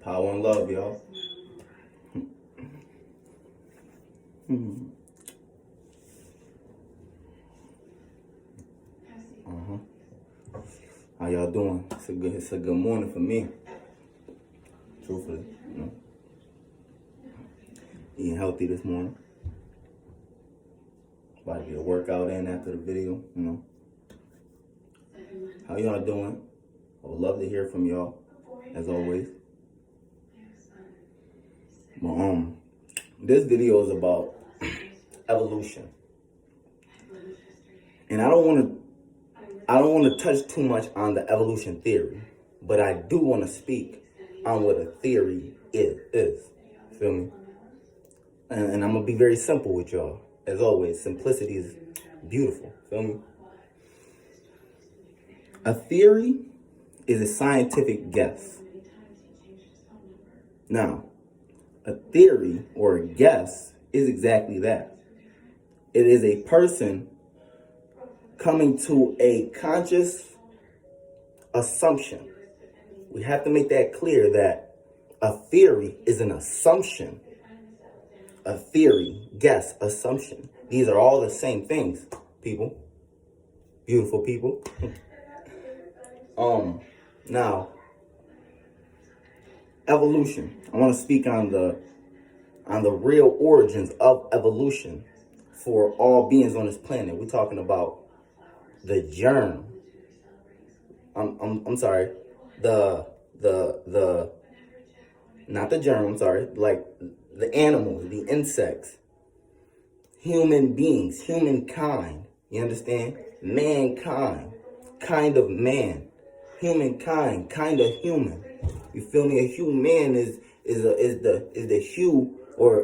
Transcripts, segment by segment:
Power and love, y'all. How y'all doing? It's a good morning for me. Truthfully, eating healthy this morning. About to get a workout in after the video, How y'all doing? I would love to hear from y'all, as always. But, this video is about evolution. And I don't want to touch too much on the evolution theory, but I do want to speak on what a theory is. Feel me? And I'm going to be very simple with y'all. As always, simplicity is beautiful. Feel me? A theory is a scientific guess. Now, a theory or a guess is exactly that. It is a person coming to a conscious assumption. We have to make that clear that a theory is an assumption. A theory, guess, assumption. These are all the same things, people. Beautiful people. Now, evolution. I want to speak on the real origins of evolution for all beings on this planet. We're talking about the germ. I'm sorry. Not the germ, I'm sorry. Like the animals, the insects, human beings, humankind. You understand? Mankind, kind of man. Humankind, kind of human. You feel me? A human is the hue or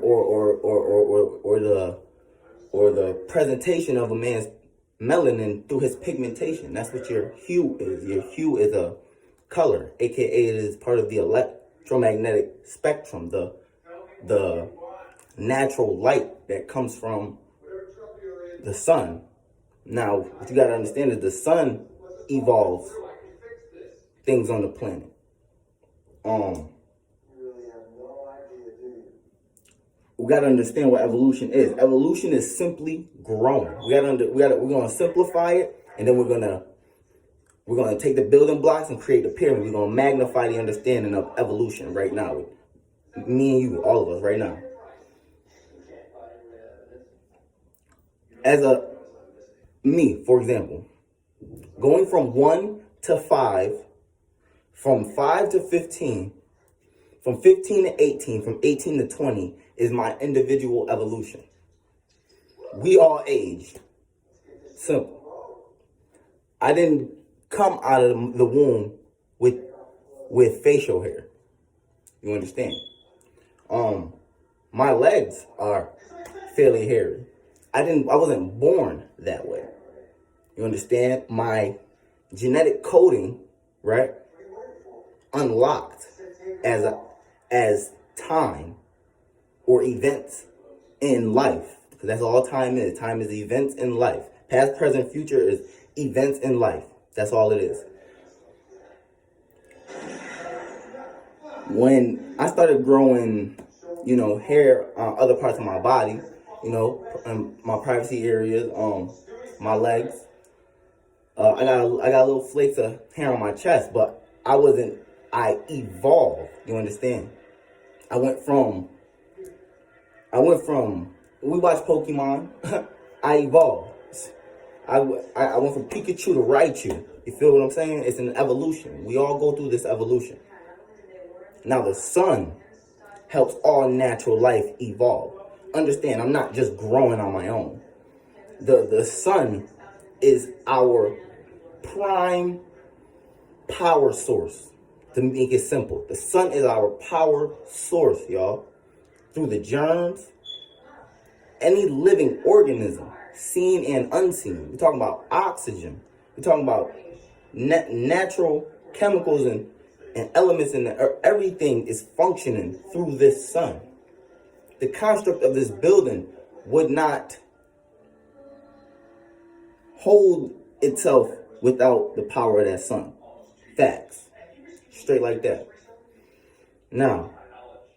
the presentation of a man's melanin through his pigmentation. That's what your hue is. Your hue is a color, aka it is part of the electromagnetic spectrum, the natural light that comes from the sun. Now, what you gotta understand is the sun evolves things on the planet. We gotta understand what evolution is. Evolution is simply growing. We're gonna simplify it, and then we're gonna take the building blocks and create the pyramid. We're gonna magnify the understanding of evolution right now. Me and you, all of us, right now. For example, going from 1 to 5, from 5 to 15, from 15 to 18, from 18 to 20 is my individual evolution. We all age. Simple. I didn't come out of the womb with facial hair. You understand? My legs are fairly hairy. I wasn't born that way. You understand? My genetic coding, right, unlocked as time or events in life. Because that's all time is. Time is events in life. Past, present, future is events in life. That's all it is. When I started growing, hair on other parts of my body, my privacy areas, my legs, I got little flakes of hair on my chest, but I evolved. You understand? I went from, we watched Pokemon, I evolved. I went from Pikachu to Raichu. You feel what I'm saying? It's an evolution. We all go through this evolution. Now the sun helps all natural life evolve. Understand, I'm not just growing on my own. The sun is our prime power source. To make it simple, the sun is our power source, y'all. Through the germs, any living organism, seen and unseen. We're talking about oxygen. We're talking about natural chemicals and elements in the earth. Everything is functioning through this sun. The construct of this building would not hold itself without the power of that sun. Facts. Straight like that. Now,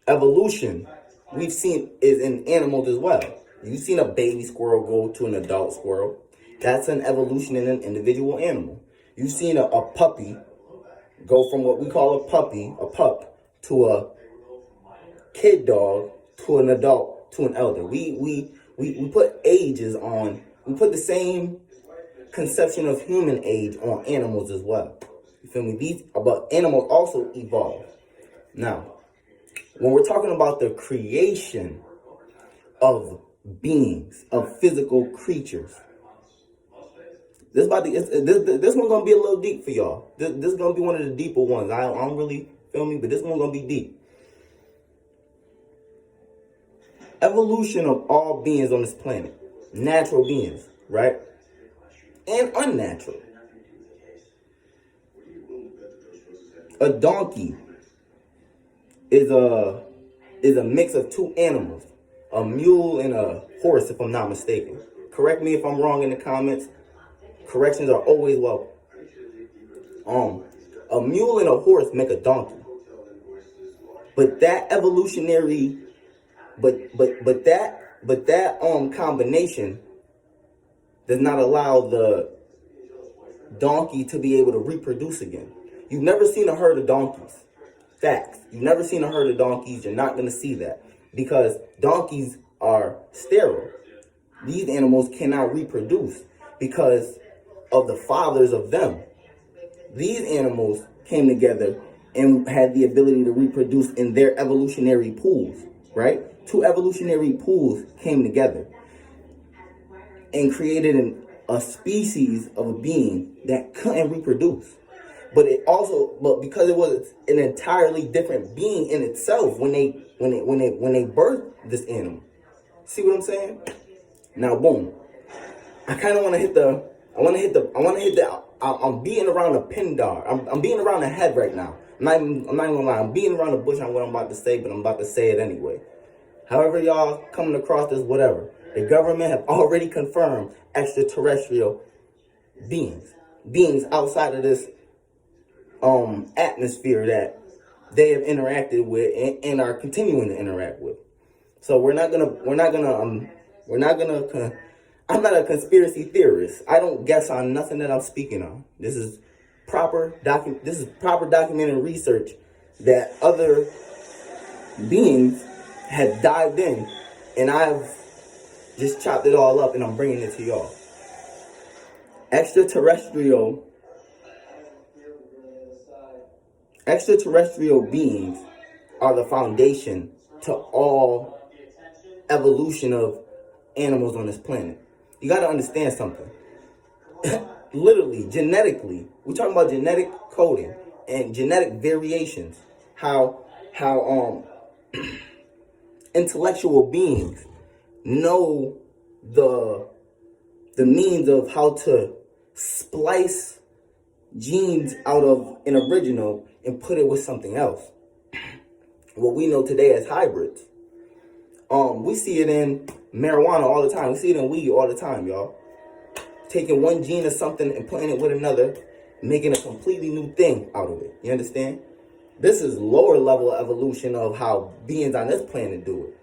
evolution, we've seen is in animals as well. You've seen a baby squirrel go to an adult squirrel. That's an evolution in an individual animal. You've seen a puppy go from what we call a pup, to a kid dog, to an adult, to an elder. We put ages on, we put the same conception of human age on animals as well. You feel me? But animals also evolve. Now, when we're talking about the creation of beings, of physical creatures, this one's gonna be a little deep for y'all. This is gonna be one of the deeper ones. I don't really feel me, but this one's gonna be deep. Evolution of all beings on this planet, natural beings, right, and unnatural. A donkey is a mix of two animals, a mule and a horse, if I'm not mistaken. Correct me if I'm wrong in the comments. Corrections are always welcome. A mule and a horse make a donkey, but that evolutionary, but that combination does not allow the donkey to be able to reproduce again. You've never seen a herd of donkeys. Facts. You've never seen a herd of donkeys. You're not going to see that because donkeys are sterile. These animals cannot reproduce because of the fathers of them. These animals came together and had the ability to reproduce in their evolutionary pools, right? Two evolutionary pools came together and created a species of a being that couldn't reproduce. But because it was an entirely different being in itself when they birthed this animal. See what I'm saying? Now, boom. I kind of want to hit the. I'm beating around the pin dog. I'm beating around the head right now. I'm not even gonna lie. I'm beating around the bush on what I'm about to say, but I'm about to say it anyway. However y'all coming across this, whatever. The government have already confirmed extraterrestrial beings outside of this atmosphere that they have interacted with and are continuing to interact with. So I'm not a conspiracy theorist. I don't guess on nothing that I'm speaking on. This is proper documented research that other beings have dived in, and I've just chopped it all up and I'm bringing it to y'all. Extraterrestrial beings are the foundation to all evolution of animals on this planet. You got to understand something. Literally, genetically, we're talking about genetic coding and genetic variations. How intellectual beings know the means of how to splice genes out of an original and put it with something else. What we know today as hybrids. We see it in marijuana all the time. We see it in weed all the time, y'all. Taking one gene or something and putting it with another, making a completely new thing out of it. You understand? This is lower level evolution of how beings on this planet do it.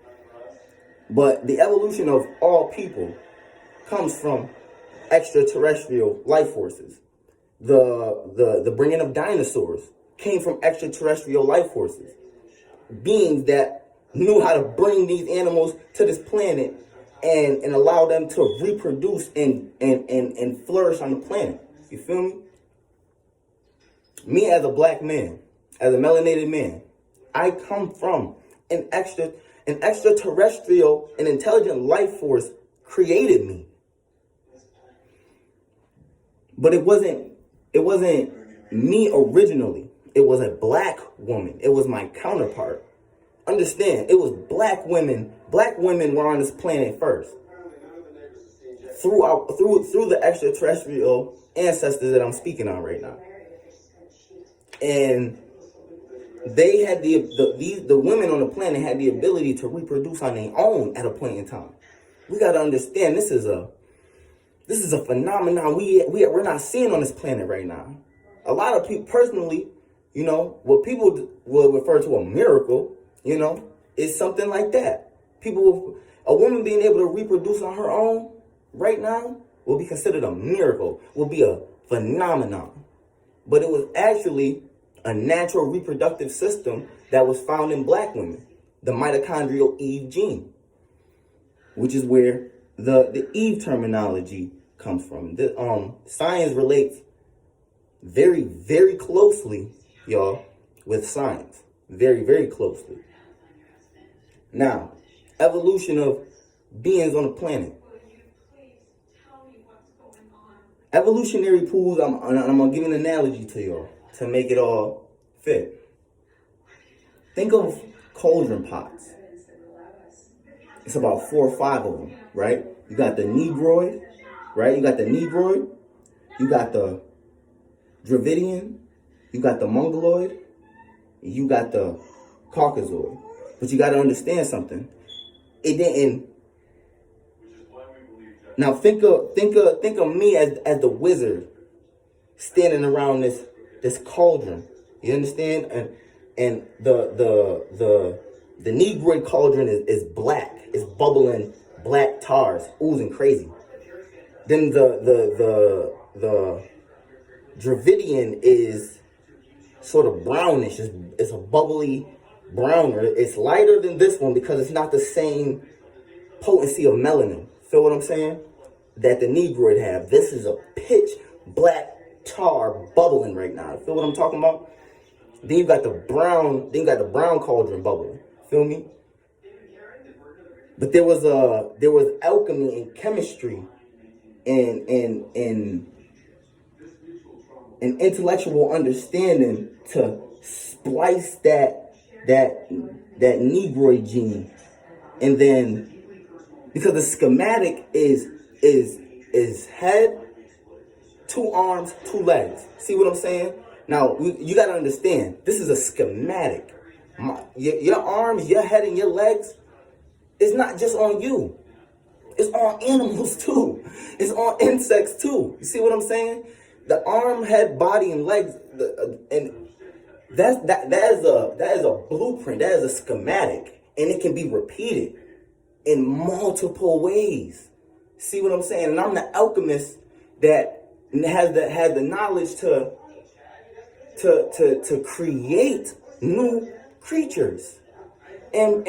But the evolution of all people comes from extraterrestrial life forces. The bringing of dinosaurs came from extraterrestrial life forces. Beings that knew how to bring these animals to this planet and allow them to reproduce and flourish on the planet. You feel me? Me as a black man, as a melanated man, I come from an extraterrestrial and intelligent life force created me. But it wasn't me originally. It was a black woman. It was my counterpart. Understand, it was black women. Black women were on this planet first. Through the extraterrestrial ancestors that I'm speaking on right now. And they had the women on the planet had the ability to reproduce on their own at a point in time. We got to understand this is a phenomenon we're not seeing on this planet right now. A lot of people, personally, you know, what people will refer to a miracle, it's something like that. A woman being able to reproduce on her own right now will be considered a miracle, will be a phenomenon. But it was actually a natural reproductive system that was found in black women, the mitochondrial Eve gene, which is where the Eve terminology comes from. Science relates very, very closely, y'all, with science. Very, very closely. Now, evolution of beings on the planet. Evolutionary pools, I'm going to give an analogy to y'all to make it all fit. Think of cauldron pots. It's about 4 or 5 of them, right? You got the Negroid, right? You got the Negroid. You got the Dravidian. You got the Mongoloid. You got the Caucasoid. But you got to understand something. It didn't. Now think of me as the wizard standing around this cauldron. You understand? And the Negroid cauldron is black. It's bubbling black tars, oozing crazy. Then the Dravidian is sort of brownish. It's a bubbly browner. It's lighter than this one because it's not the same potency of melanin. Feel what I'm saying? That the Negroid have. This is a pitch black tar bubbling right now. Feel what I'm talking about? Then you got the brown cauldron bubbling. Feel me? But there was alchemy and chemistry and intellectual understanding to splice that Negroid gene. And then because the schematic is head, 2 arms, 2 legs. See what I'm saying? Now, you got to understand, this is a schematic. Your arms, your head, and your legs, it's not just on you. It's on animals, too. It's on insects, too. You see what I'm saying? The arm, head, body, and legs, and that is a blueprint. That is a schematic. And it can be repeated in multiple ways. See what I'm saying? And I'm the alchemist that has the knowledge to create new creatures and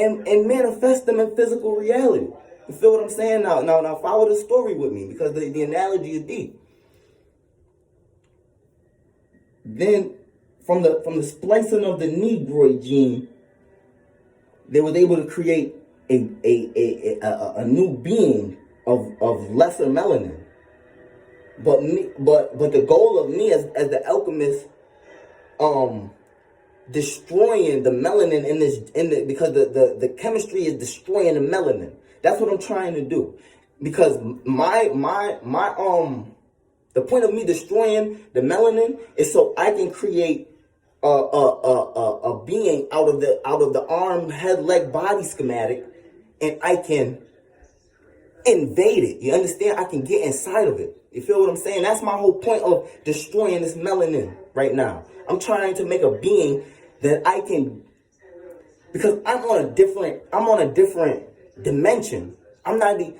manifest them in physical reality. You feel what I'm saying? Now follow the story with me because the analogy is deep. Then from the splicing of the Negroid gene, they was able to create a new being of lesser melanin. But the goal of me as the alchemist, destroying the melanin because the chemistry is destroying the melanin. That's what I'm trying to do. Because the point of me destroying the melanin is so I can create a being out of the arm, head, leg, body schematic, and I can invade it. You understand? I can get inside of it. You feel what I'm saying? That's my whole point of destroying this melanin right now. I'm trying to make a being that I can, because I'm on a different dimension. I'm on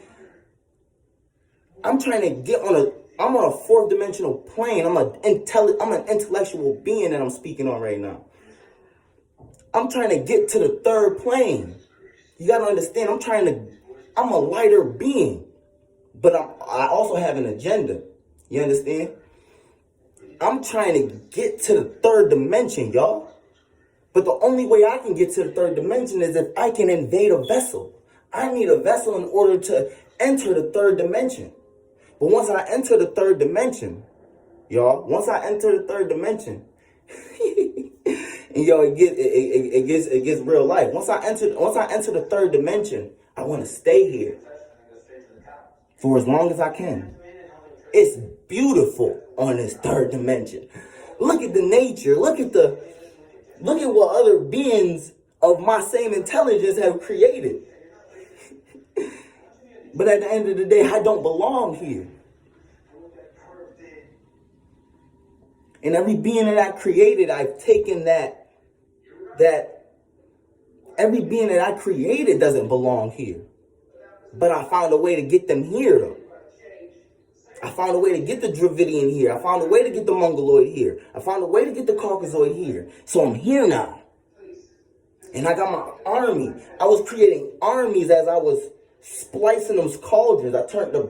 a 4th dimensional plane. I'm an intellectual being that I'm speaking on right now. I'm trying to get to the 3rd plane. You got to understand, I'm a lighter being, but I also have an agenda. You understand? I'm trying to get to the 3rd dimension, y'all. But the only way I can get to the 3rd dimension is if I can invade a vessel. I need a vessel in order to enter the 3rd dimension. But once I enter the 3rd dimension, y'all, and yo, it gets real life. Once I enter the 3rd dimension, I want to stay here for as long as I can. It's beautiful on this 3rd dimension. Look at the nature. Look at what other beings of my same intelligence have created. But at the end of the day, I don't belong here. And every being that I created, I've taken that that every being that I created doesn't belong here. But I found a way to get them here, though. I found a way to get the Dravidian here. I found a way to get the Mongoloid here. I found a way to get the Caucasoid here. So I'm here now. And I got my army. I was creating armies as I was splicing those cauldrons. I turned the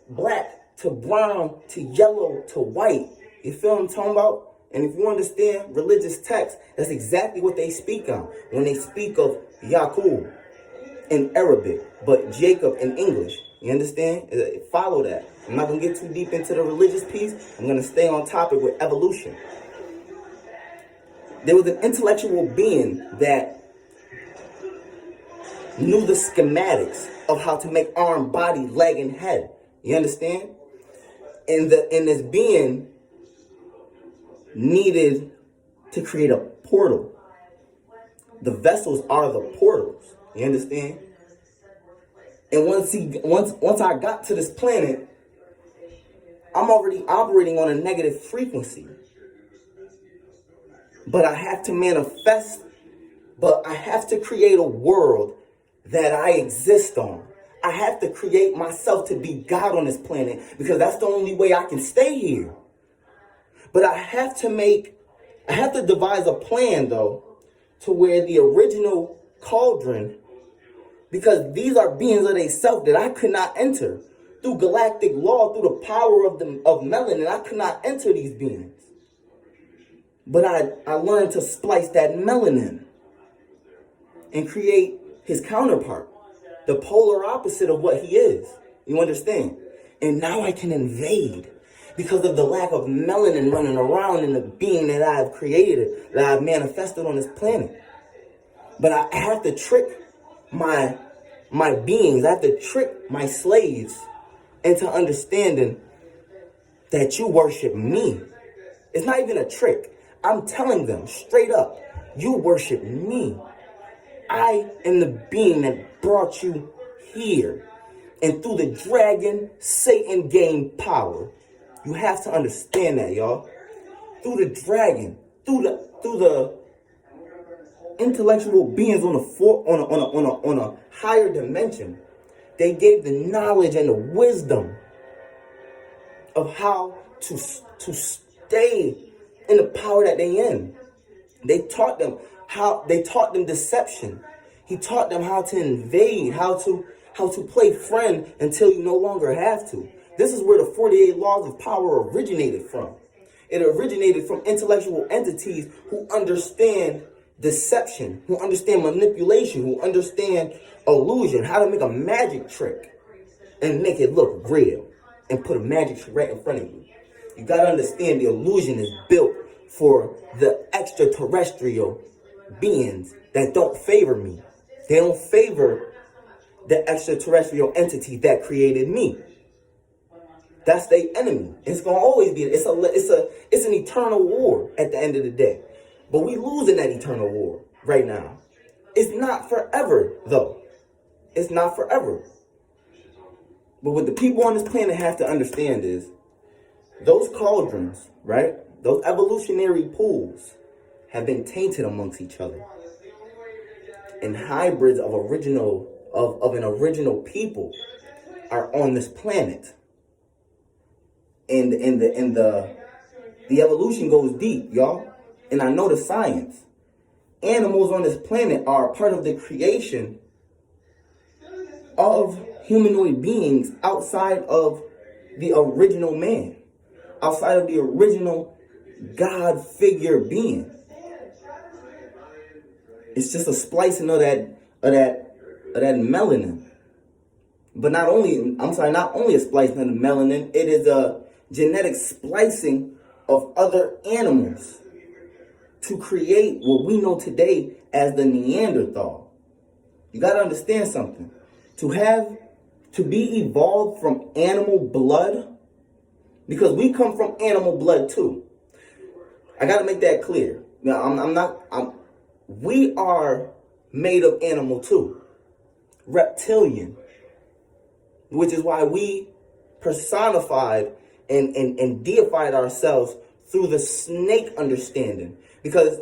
black to brown to yellow to white. You feel what I'm talking about? And if you understand religious texts, that's exactly what they speak on when they speak of Yaqub in Arabic, but Jacob in English. You understand? Follow that. I'm not going to get too deep into the religious piece. I'm going to stay on topic with evolution. There was an intellectual being that knew the schematics of how to make arm, body, leg, and head. You understand? And this being needed to create a portal. The vessels are the portals. You understand? And once I got to this planet, I'm already operating on a negative frequency. But I have to manifest, but I have to create a world that I exist on. I have to create myself to be God on this planet because that's the only way I can stay here. But I have to devise a plan, though, to where the original cauldron, because these are beings of themselves that I could not enter. Through galactic law, through the power of melanin, I could not enter these beings. But I learned to splice that melanin and create his counterpart, the polar opposite of what he is. You understand? And now I can invade because of the lack of melanin running around in the being that I've created, that I've manifested on this planet. But I have to trick my beings. I have to trick my slaves into understanding that you worship me. It's not even a trick. I'm telling them straight up, you worship me. I am the being that brought you here. And through the dragon, Satan gained power. You have to understand that, y'all. Through the dragon, through the intellectual beings on a higher dimension, they gave the knowledge and the wisdom of how to stay in the power that they in. They taught them deception. He taught them how to invade, how to play friend until you no longer have to. This is where the 48 laws of power originated from. It originated from intellectual entities who understand deception, who understand manipulation, who understand illusion, how to make a magic trick and make it look real and put a magic trick right in front of you. You got to understand the illusion is built for the extraterrestrial beings that don't favor me. They don't favor the extraterrestrial entity that created me. That's their enemy. It's gonna always be. It's an eternal war at the end of the day. But we losing that eternal war right now. It's not forever though. It's not forever. But what the people on this planet have to understand is those cauldrons, right? Those evolutionary pools have been tainted amongst each other. And hybrids of an original people are on this planet. And the evolution goes deep, y'all. And I know the science. Animals on this planet are part of the creation of humanoid beings outside of the original man, outside of the original God figure being. It's just a splicing of that melanin. But not only a splicing of the melanin, it is a genetic splicing of other animals to create what we know today as the Neanderthal. You got to understand something. To be evolved from animal blood, because we come from animal blood too. I got to make that clear. Now, we are made of animal too. Reptilian. Which is why we personified and deified ourselves through the snake understanding. Because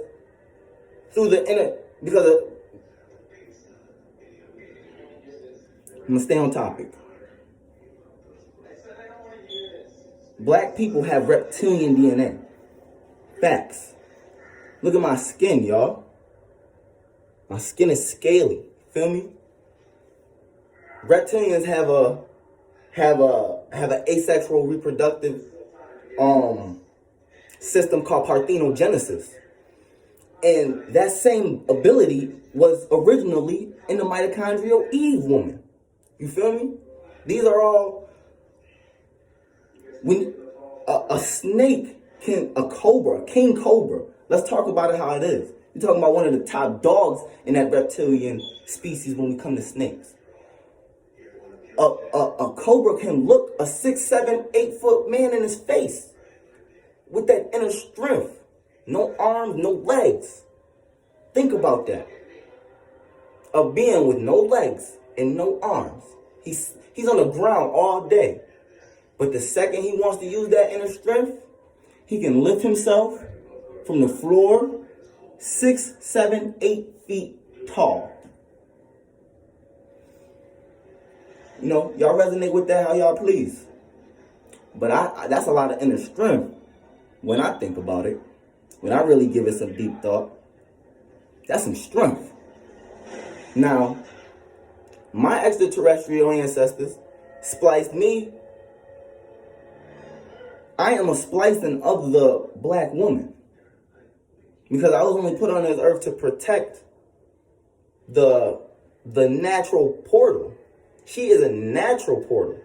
through the inner, because of, I'm gonna stay on topic. Black people have reptilian DNA. Facts. Look at my skin, y'all. My skin is scaly. Feel me? Reptilians have an asexual reproductive system called parthenogenesis. And that same ability was originally in the mitochondrial Eve woman. You feel me? These are all, when a snake a cobra, king cobra, let's talk about it how it is. You're talking about one of the top dogs in that reptilian species when we come to snakes. A cobra can look a 6, 7, 8 foot man in his face with that inner strength. No arms, no legs. Think about that. A being with no legs and no arms. He's on the ground all day. But the second he wants to use that inner strength, he can lift himself from the floor 6, 7, 8 feet tall. You know, y'all resonate with that how y'all please. But that's a lot of inner strength when I think about it. When I really give it some deep thought, that's some strength. Now, my extraterrestrial ancestors spliced me. I am a splicing of the black woman. Because I was only put on this earth to protect the natural portal. She is a natural portal.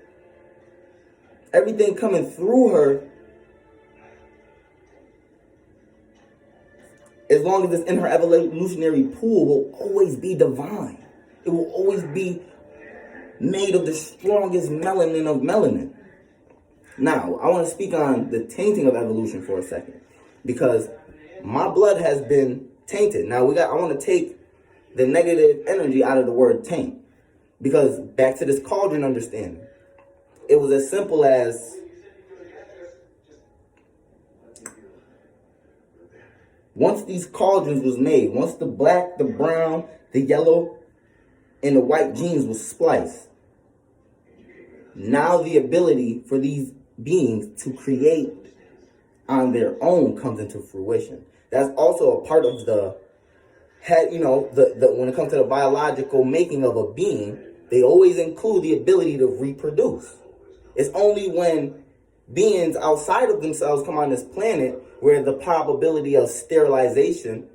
Everything coming through her, as long as it's in her evolutionary pool, will always be divine. It will always be made of the strongest melanin of melanin. Now, I want to speak on the tainting of evolution for a second, because my blood has been tainted. Now, I want to take the negative energy out of the word taint, because back to this cauldron understanding, it was as simple as once these cauldrons was made, once the black, the brown, the yellow, and the white genes was spliced, now the ability for these beings to create on their own comes into fruition. That's also a part of the when it comes to the biological making of a being, they always include the ability to reproduce. It's only when beings outside of themselves come on this planet where the probability of sterilization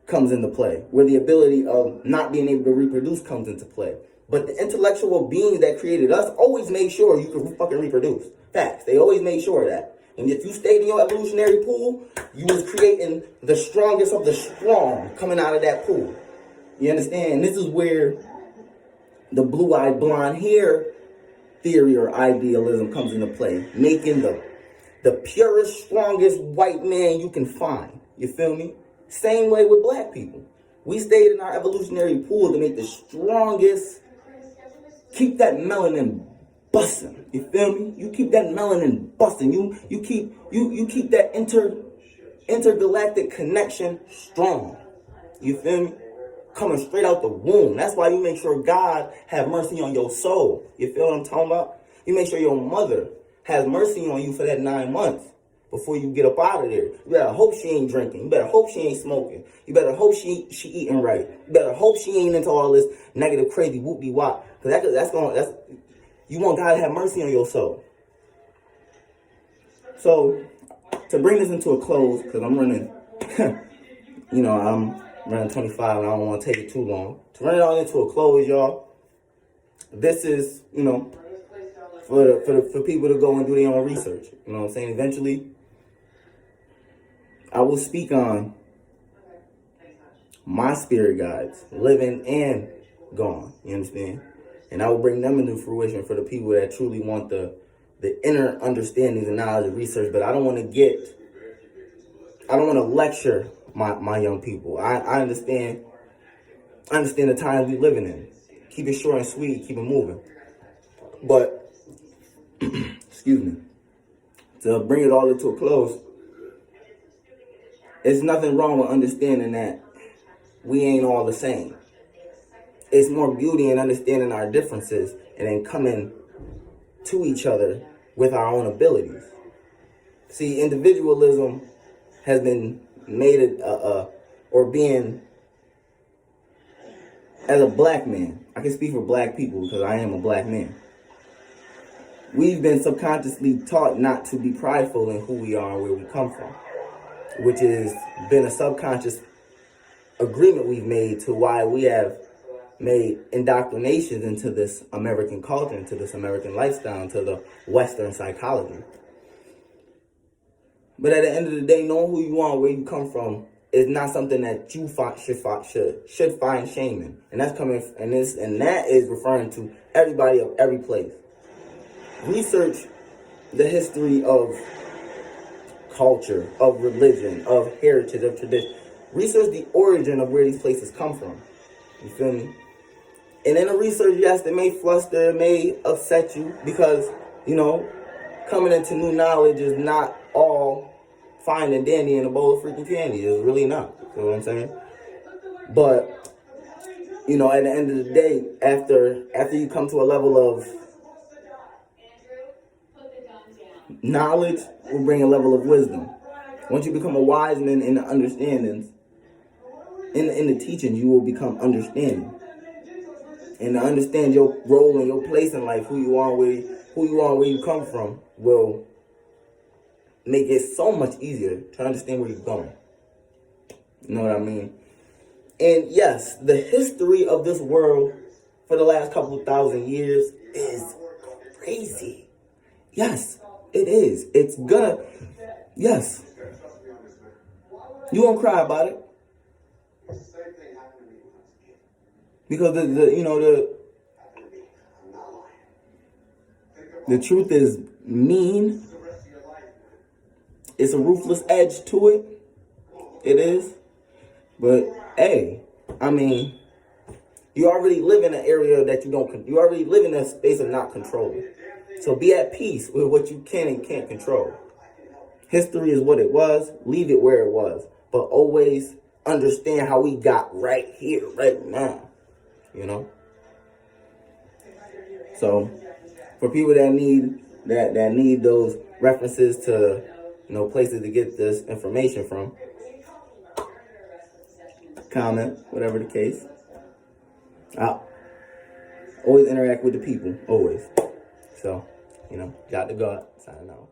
comes into play, where the ability of not being able to reproduce comes into play. But the intellectual beings that created us always made sure you could fucking reproduce. Facts. They always made sure of that. And if you stayed in your evolutionary pool, you was creating the strongest of the strong coming out of that pool. You understand? And this is where the blue-eyed blonde hair theory or idealism comes into play, making the purest, strongest white man you can find. You feel me? Same way with black people. We stayed in our evolutionary pool to make the strongest, keep that melanin busting. You feel me? You keep that melanin busting. You keep that intergalactic connection strong. You feel me? Coming straight out the womb. That's why you make sure God have mercy on your soul. You feel what I'm talking about? You make sure your mother has mercy on you for that 9 months before you get up out of there. You better hope she ain't drinking. You better hope she ain't smoking. You better hope she eating right. You better hope she ain't into all this negative, crazy whoop-de-wop. Because that's you want God to have mercy on your soul. So, to bring this into a close, because I'm running, I'm running 25 and I don't want to take it too long. To run it all into a close, y'all, this is, for people to go and do their own research. You know what I'm saying? Eventually, I will speak on my spirit guides, living and gone. You understand? And I will bring them into fruition for the people that truly want the inner understandings and knowledge of research. But I don't want to lecture my young people. I understand the times we're living in. Keep it short and sweet, keep it moving. But, excuse me, to bring it all into a close, there's nothing wrong with understanding that we ain't all the same. It's more beauty in understanding our differences and then coming to each other with our own abilities. See, individualism has been made or being, as a black man, I can speak for black people because I am a black man. We've been subconsciously taught not to be prideful in who we are and where we come from, which has been a subconscious agreement we've made to why we have made indoctrinations into this American culture, into this American lifestyle, into the Western psychology. But at the end of the day, knowing who you are and where you come from is not something that you should find shame in. And that's coming, and that is referring to everybody of every place. Research the history of culture, of religion, of heritage, of tradition. Research the origin of where these places come from. You feel me? And in the research, yes, it may fluster, it may upset you because, coming into new knowledge is not all fine and dandy in a bowl of freaking candy. It's really not. You know what I'm saying? But, at the end of the day, after you come to a level of knowledge, will bring a level of wisdom. Once you become a wise man in the understandings, in the teaching, you will become understanding. And to understand your role and your place in life, who you are, where you come from, will make it so much easier to understand where you're going. You know what I mean? And yes, the history of this world for the last couple of thousand years is crazy. Yes, it is. It's gonna, yes. You won't cry about it. Because the truth is mean. It's a ruthless edge to it. It is. But hey, you already live in an area that you already live in a space of not control. So be at peace with what you can and can't control. History is what it was. Leave it where it was. But always understand how we got right here, right now. So for people that need those references to places to get this information from, comment, whatever the case. I'll always interact with the people, always. So, got to go out, signing out.